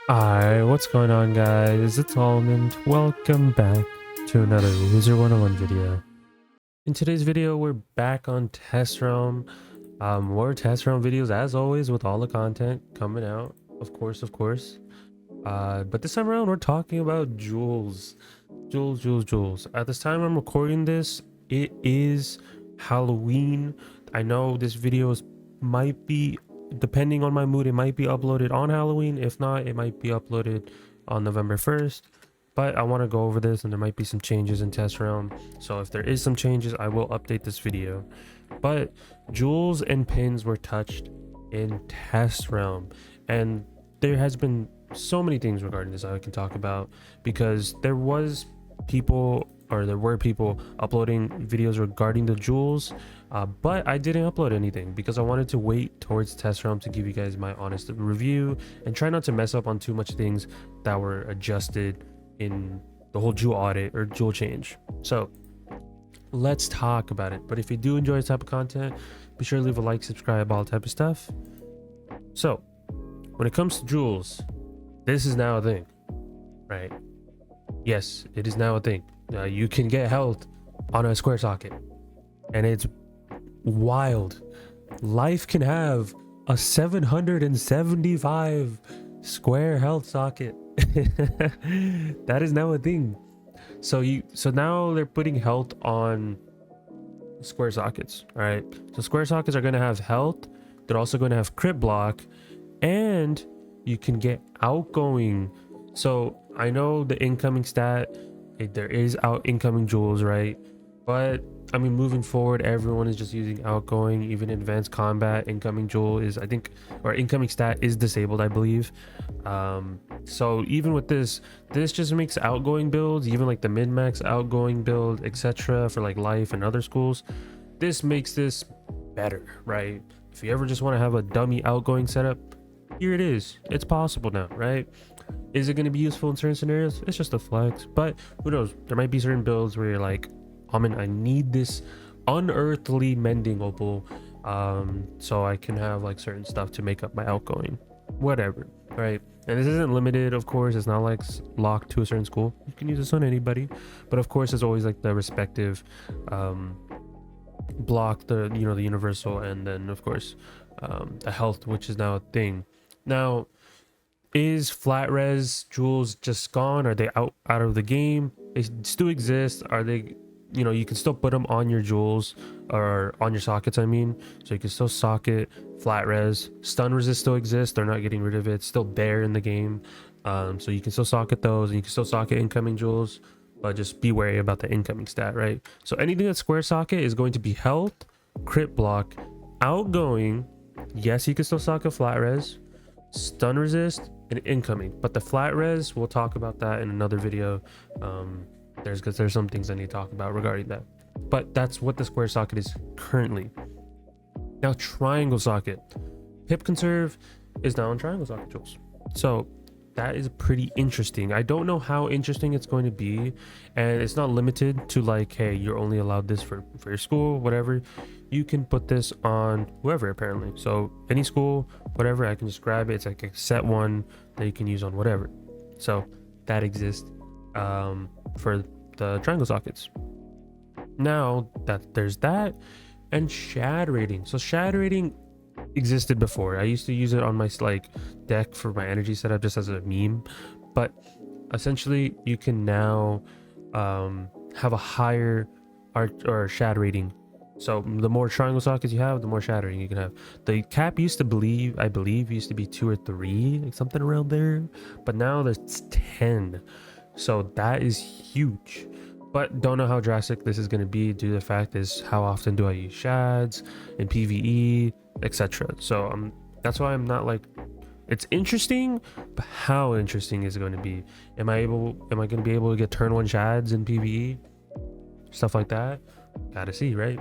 Alright, what's going on guys? It's Almond. Welcome back to another Wizard101 video. In today's video, we're back on Test Realm. More Test Realm videos as always with all the content coming out, of course. But this time around, we're talking about jewels. Jewels. At this time I'm recording this, it is Halloween. I know this video might be, depending on my mood, it might be uploaded on Halloween. If not, it might be uploaded on November 1st. But I want to go over this, and there might be some changes in Test Realm. So if there is some changes, I will update this video. But jewels and pins were touched in Test Realm, and there has been so many things regarding this I can talk about, because there were people uploading videos regarding the jewels, but I didn't upload anything because I wanted to wait towards Test Realm to give you guys my honest review and try not to mess up on too much things that were adjusted in the whole jewel audit or jewel change. So let's talk about it. But if you do enjoy this type of content, be sure to leave a like, subscribe, all type of stuff. So when it comes to jewels, this is now a thing, right? Yes, it is now a thing. You can get health on a square socket, and it's wild. Life can have a 775 square health socket. That is now a thing. So now they're putting health on square sockets. All right, so square sockets are going to have health. They're also going to have crit block, and you can get outgoing. So I know the incoming stat, there is incoming jewels, right? But I mean, moving forward, everyone is just using outgoing. Even advanced combat, incoming jewel is, I think, or incoming stat is disabled, I believe. So even with this just makes outgoing builds, even like the min-max outgoing build, etc., for like life and other schools, this makes this better, right? If you ever just want to have a dummy outgoing setup, here it is. It's possible now, right? Is it going to be useful in certain scenarios? It's just a flex, but who knows? There might be certain builds where you're like, I need this unearthly mending opal, so I can have like certain stuff to make up my outgoing, whatever, right? And this isn't limited, of course. It's not like locked to a certain school. You can use this on anybody, but of course, there's always like the respective block, the universal, and then of course the health, which is now a thing. Now, is flat res jewels just gone? Are they out of the game? They still exist. Are they, you can still put them on your jewels or on your sockets, I mean. So you can still socket flat res. Stun resist still exists. They're not getting rid of it. It's still there in the game. So you can still socket those, and you can still socket incoming jewels, but just be wary about the incoming stat, right? So anything that's square socket is going to be health, crit block, outgoing. Yes, you can still socket flat res, stun resist, and incoming. But the flat res, we'll talk about that in another video. There's some things I need to talk about regarding that. But that's what the square socket is currently. Now, triangle socket. Pip conserve is now on triangle socket jewels. So that is pretty interesting. I don't know how interesting it's going to be, and it's not limited to like, hey, you're only allowed this for your school, whatever. You can put this on whoever, apparently. So any school, whatever, I can just grab it. It's like a set one that you can use on whatever. So that exists for the triangle sockets. Now that there's that, and shad rating. So shad rating existed before. I used to use it on my deck for my energy setup just as a meme, but essentially you can now have a higher art or shad rating. So the more triangle sockets you have, the more shad rating you can have. The cap used to I believe used to be 2 or 3, like something around there, but now there's 10. So that is huge. But don't know how drastic this is going to be due to the fact is how often do I use shads in PvE, etc. So that's why I'm not like, it's interesting, but how interesting is it going to be? Am I going to be able to get turn 1 shads in PvE? Stuff like that. Gotta see, right?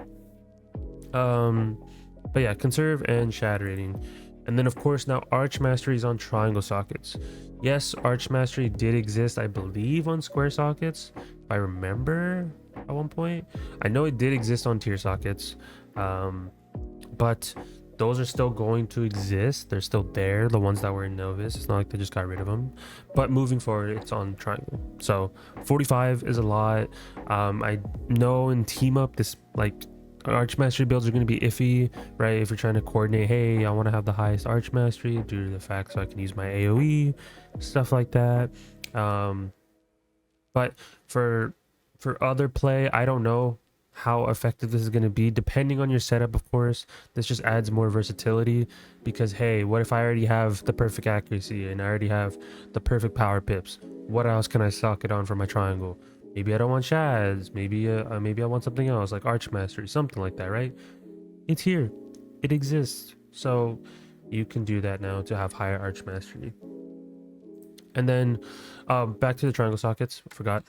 But yeah, conserve and shad rating. And then of course now Arch Mastery is on triangle sockets. Yes, Arch Mastery did exist, I believe, on square sockets, if I remember at one point. I know it did exist on tier sockets, but those are still going to exist. They're still there, the ones that were in Novus. It's not like they just got rid of them, but moving forward it's on Triangle. So 45 is a lot. I know in team up this like arch mastery builds are going to be iffy, right? If you're trying to coordinate, hey, I want to have the highest arch mastery due to the fact so I can use my AoE, stuff like that. But for other play, I don't know how effective this is going to be, depending on your setup. Of course, this just adds more versatility, because hey, what if I already have the perfect accuracy and I already have the perfect power pips? What else can I sock it on for my triangle? Maybe I don't want shads, maybe maybe I want something else like arch mastery, something like that, right? It's here, it exists, so you can do that now to have higher arch mastery. And then back to the triangle sockets, forgot.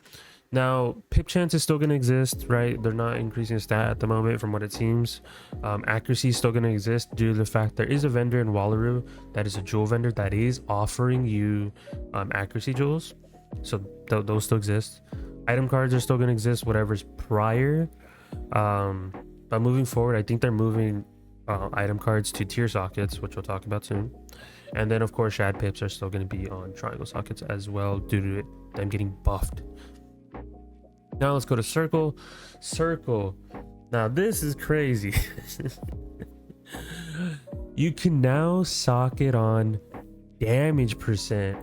Now, pip chance is still going to exist, right? They're not increasing stat at the moment from what it seems. Accuracy is still going to exist due to the fact there is a vendor in Wallaroo that is a jewel vendor that is offering you accuracy jewels. So those still exist. Item cards are still going to exist, whatever's prior. But moving forward, I think they're moving item cards to tier sockets, which we'll talk about soon. And then, of course, shad pips are still going to be on triangle sockets as well due to them getting buffed. Now let's go to circle. Now this is crazy. You can now socket on damage percent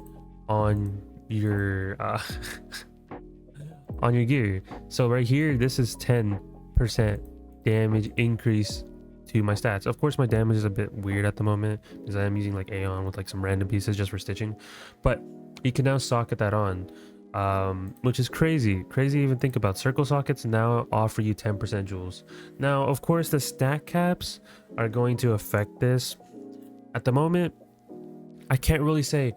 on your on your gear. So right here, this is 10% damage increase to my stats. Of course, my damage is a bit weird at the moment because I am using like Aeon with like some random pieces just for stitching, but you can now socket that on. Which is crazy to even think about. Circle sockets now offer you 10% jewels. Now, of course, the stat caps are going to affect this. At the moment, I can't really say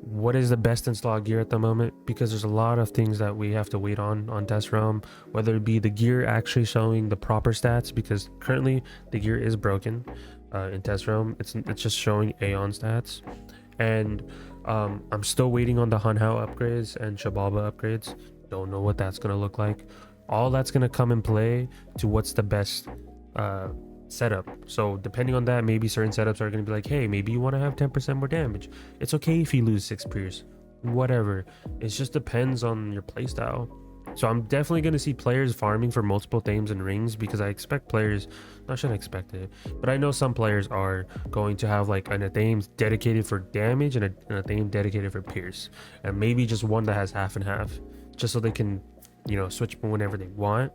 what is the best in slot gear at the moment, because there's a lot of things that we have to wait on Test Realm, whether it be the gear actually showing the proper stats, because currently the gear is broken in Test Realm. It's just showing Aeon stats, and I'm still waiting on the Hunhao upgrades and Shabalba upgrades. Don't know what that's gonna look like. All that's gonna come in play to what's the best setup. So depending on that, maybe certain setups are gonna be like, hey, maybe you want to have 10% more damage. It's okay if you lose 6 pierce, whatever. It just depends on your playstyle. So I'm definitely going to see players farming for multiple themes and rings, because I expect players, I shouldn't expect it, but I know some players are going to have like a theme dedicated for damage and a theme dedicated for pierce, and maybe just one that has half and half, just so they can, you know, switch whenever they want,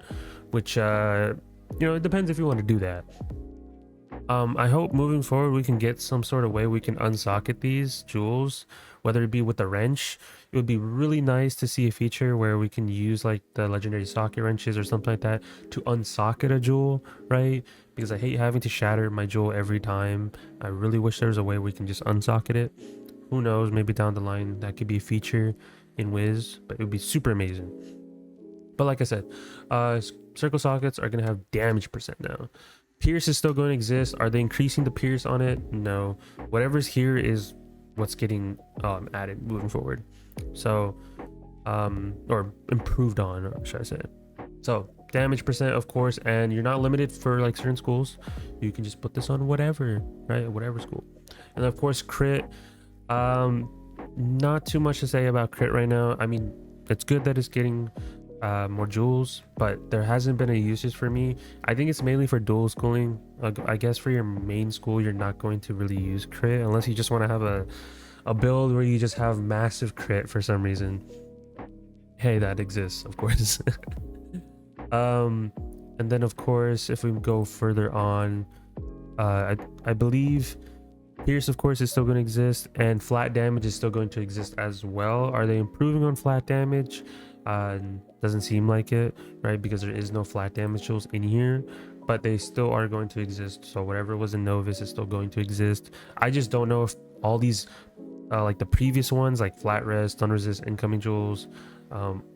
which you know, it depends if you want to do that. I hope moving forward we can get some sort of way we can unsocket these jewels, whether it be with the wrench. It would be really nice to see a feature where we can use like the legendary socket wrenches or something like that to unsocket a jewel, right? Because I hate having to shatter my jewel every time. I really wish there was a way we can just unsocket it. Who knows, maybe down the line that could be a feature in Wiz, but it would be super amazing. But like I said, circle sockets are going to have damage percent now. Pierce is still going to exist. Are they increasing the pierce on it? No. Whatever's here is what's getting added moving forward. So or improved on, should I say. So damage percent, of course, and you're not limited for like certain schools. You can just put this on whatever, right? Whatever school. And of course, crit. Not too much to say about crit right now. I mean, it's good that it's getting more jewels, but there hasn't been a usage for me. I think it's mainly for dual schooling. I guess for your main school, you're not going to really use crit unless you just want to have a build where you just have massive crit for some reason. Hey, that exists, of course. And then of course, if we go further on, I believe pierce, of course, is still going to exist, and flat damage is still going to exist as well. Are they improving on flat damage? Doesn't seem like it, right? Because there is no flat damage jewels in here, but they still are going to exist. So whatever was in Novus is still going to exist. I just don't know if all these like the previous ones, like flat res, stun resist, incoming jewels,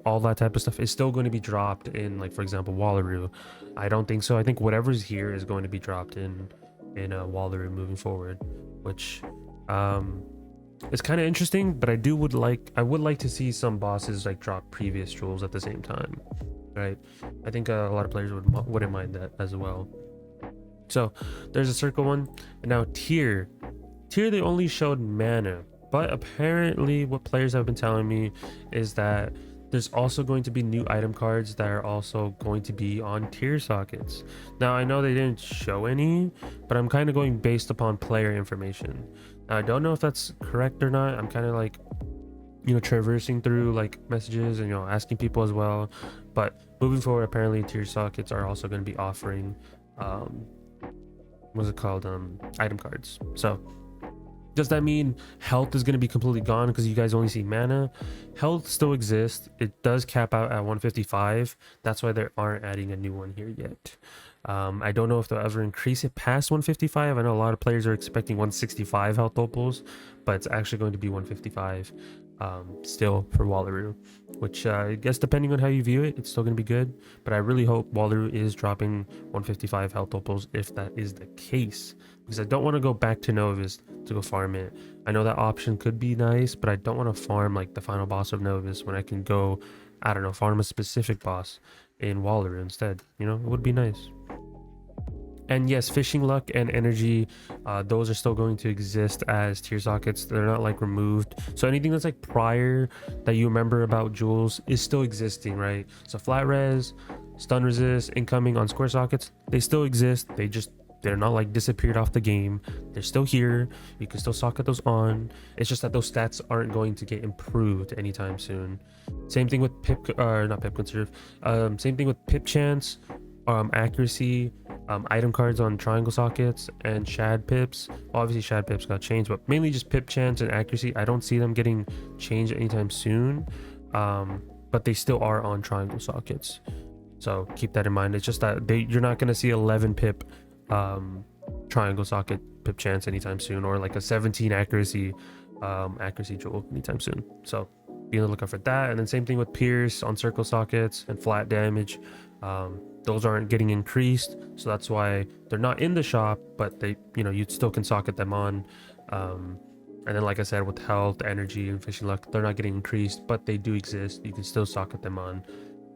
all that type of stuff is still going to be dropped in, like for example Wallaroo. I don't think so. I think whatever's here is going to be dropped in Wallaroo moving forward, which it's kind of interesting, but I would like to see some bosses like drop previous jewels at the same time, right? I think a lot of players wouldn't mind that as well. So there's a circle one, and now tier. Tier, they only showed mana, but apparently what players have been telling me is that there's also going to be new item cards that are also going to be on tier sockets. Now I know they didn't show any, but I'm kind of going based upon player information. Now I don't know if that's correct or not. I'm kind of like, you know, traversing through like messages and, you know, asking people as well. But moving forward, apparently tier sockets are also going to be offering what's it called, item cards. So does that mean health is going to be completely gone because you guys only see mana? Health still exists. It does cap out at 155. That's why they aren't adding a new one here yet. I don't know if they'll ever increase it past 155. I know a lot of players are expecting 165 health opals, but it's actually going to be 155 still for Wallaroo, which I guess depending on how you view it, it's still going to be good. But I really hope Wallaroo is dropping 155 health opals if that is the case, because I don't want to go back to Novice to go farm it. I know that option could be nice, but I don't want to farm like the final boss of Novice when I can go, I don't know, farm a specific boss in Wallaroo instead. You know, it would be nice. And yes, fishing luck and energy, those are still going to exist as tier sockets. They're not like removed. So anything that's like prior that you remember about jewels is still existing, right? So flat res, stun resist, incoming on square sockets, they still exist. They're not like disappeared off the game. They're still here. You can still socket those on. It's just that those stats aren't going to get improved anytime soon. Same thing with not pip conserve. Same thing with pip chance, accuracy, item cards on triangle sockets, and shad pips. Obviously shad pips got changed, but mainly just pip chance and accuracy. I don't see them getting changed anytime soon, but they still are on triangle sockets, so keep that in mind. It's just that you're not going to see 11 pip triangle socket pip chance anytime soon, or like a 17 accuracy accuracy jewel anytime soon. So be on the lookout for that. And then same thing with pierce on circle sockets and flat damage. Those aren't getting increased, so that's why they're not in the shop, but they, you know, you still can socket them on. And then like I said, with health, energy, and fishing luck, they're not getting increased, but they do exist. You can still socket them on,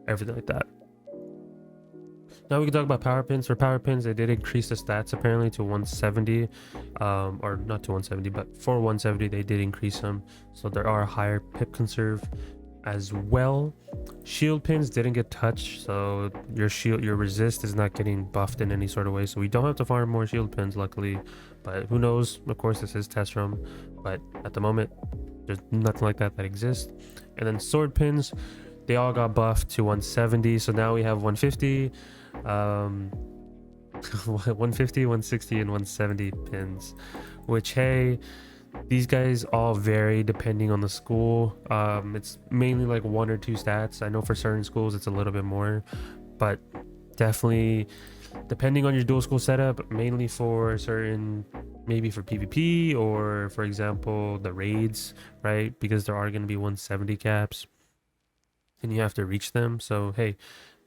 everything like that. Now we can talk about power pins. For power pins, they did increase the stats apparently to 170, or not to 170, but for 170 they did increase them, so there are higher pip conserve as well. Shield pins didn't get touched, so your resist is not getting buffed in any sort of way, so we don't have to farm more shield pins, luckily. But who knows, of course this is test room, but at the moment there's nothing like that exists. And then sword pins, they all got buffed to 170, so now we have 150, 150, 160, and 170 pins, which, hey, these guys all vary depending on the school. It's mainly like 1 or 2 stats. I know for certain schools it's a little bit more, but definitely depending on your dual school setup, mainly for certain, maybe for PvP, or for example the raids, right? Because there are going to be 170 caps and you have to reach them. So hey,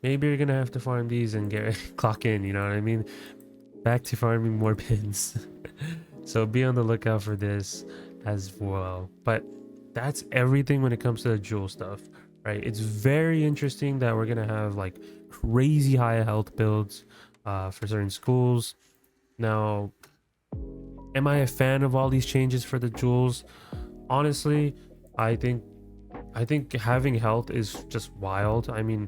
maybe you're gonna have to farm these and get clock in, you know what I mean? Back to farming more pins. So be on the lookout for this as well. But that's everything when it comes to the jewel stuff, right? It's very interesting that we're gonna have like crazy high health builds for certain schools. Now, am I a fan of all these changes for the jewels? Honestly, I think having health is just wild. I mean,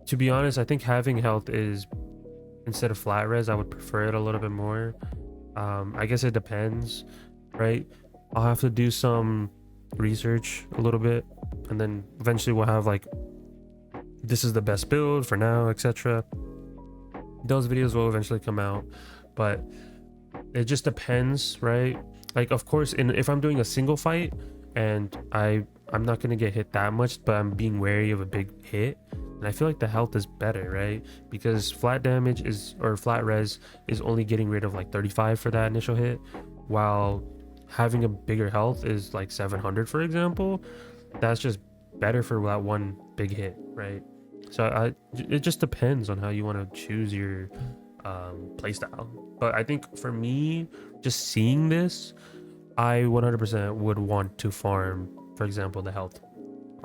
to be honest, I think having health is, instead of flat res, I would prefer it a little bit more. I guess it depends, right? I'll have to do some research a little bit, and then eventually we'll have like, this is the best build for now, etc. Those videos will eventually come out, but it just depends, right? Like, of course, if I'm doing a single fight and I'm not gonna get hit that much, but I'm being wary of a big hit, and I feel like the health is better, right? Because flat damage or flat res is only getting rid of like 35 for that initial hit, while having a bigger health is like 700, for example. That's just better for that one big hit, right? So it just depends on how you want to choose your playstyle. But I think for me, just seeing this, I 100% would want to farm, for example, the health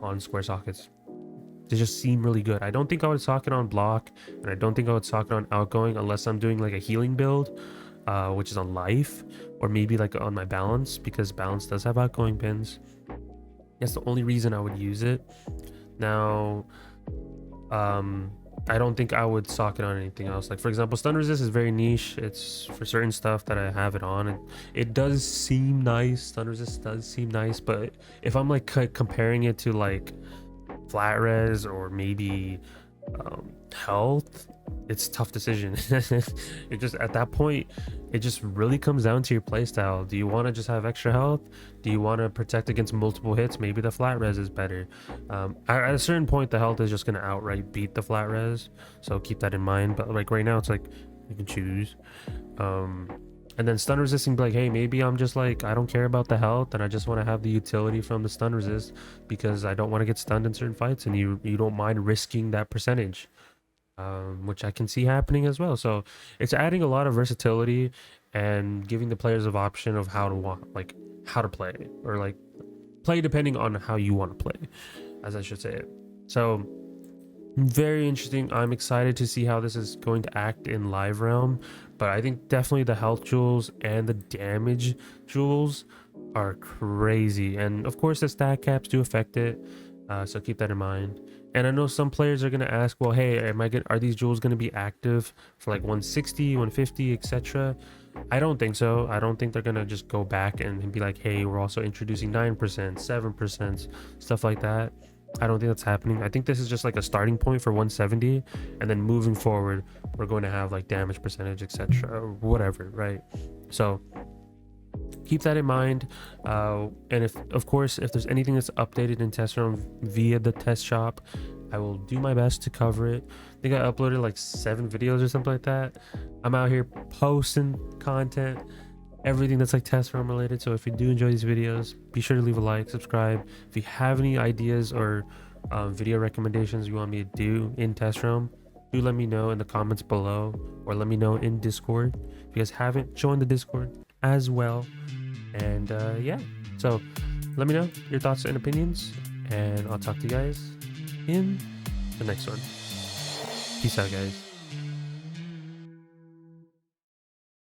on square sockets, they just seem really good. I don't think I would sock it on block, and I don't think I would sock it on outgoing unless I'm doing like a healing build, which is on life, or maybe like on my balance, because balance does have outgoing pins. That's the only reason I would use it. Now, I don't think I would sock it on anything else. Like for example, stun resist is very niche. It's for certain stuff that I have it on, and it does seem nice. Stun resist does seem nice, but if I'm like comparing it to like flat res or maybe health, it's a tough decision. It just, at that point, it just really comes down to your playstyle. Do you want to just have extra health? Do you want to protect against multiple hits? Maybe the flat res is better. At a certain point, the health is just going to outright beat the flat res, so keep that in mind. But like right now, it's like you can choose. And then stun resisting, like, hey, maybe I'm just like, I don't care about the health and I just want to have the utility from the stun resist because I don't want to get stunned in certain fights, and you don't mind risking that percentage, which I can see happening as well. So it's adding a lot of versatility and giving the players an option of how to play, or like play depending on how you want to play, as I should say it. So very interesting. I'm excited to see how this is going to act in live realm, but I think definitely the health jewels and the damage jewels are crazy, and of course the stat caps do affect it, so keep that in mind. And I know some players are going to ask, well, hey, are these jewels going to be active for like 160, 150, etc.? I don't think so. I don't think they're going to just go back and be like, hey, we're also introducing 9%, 7%, stuff like that. I don't think that's happening. I think this is just like a starting point for 170, and then moving forward, we're going to have like damage percentage, etc., or whatever, right? So keep that in mind. And if, of course, if there's anything that's updated in test room via the test shop, I will do my best to cover it. I think I uploaded like 7 videos or something like that. I'm out here posting content, everything that's like test room related. So if you do enjoy these videos, be sure to leave a like, subscribe. If you have any ideas or video recommendations you want me to do in test room, do let me know in the comments below, or let me know in Discord. If you guys haven't, join the Discord as well. And yeah, so let me know your thoughts and opinions, and I'll talk to you guys in the next one. Peace out, guys.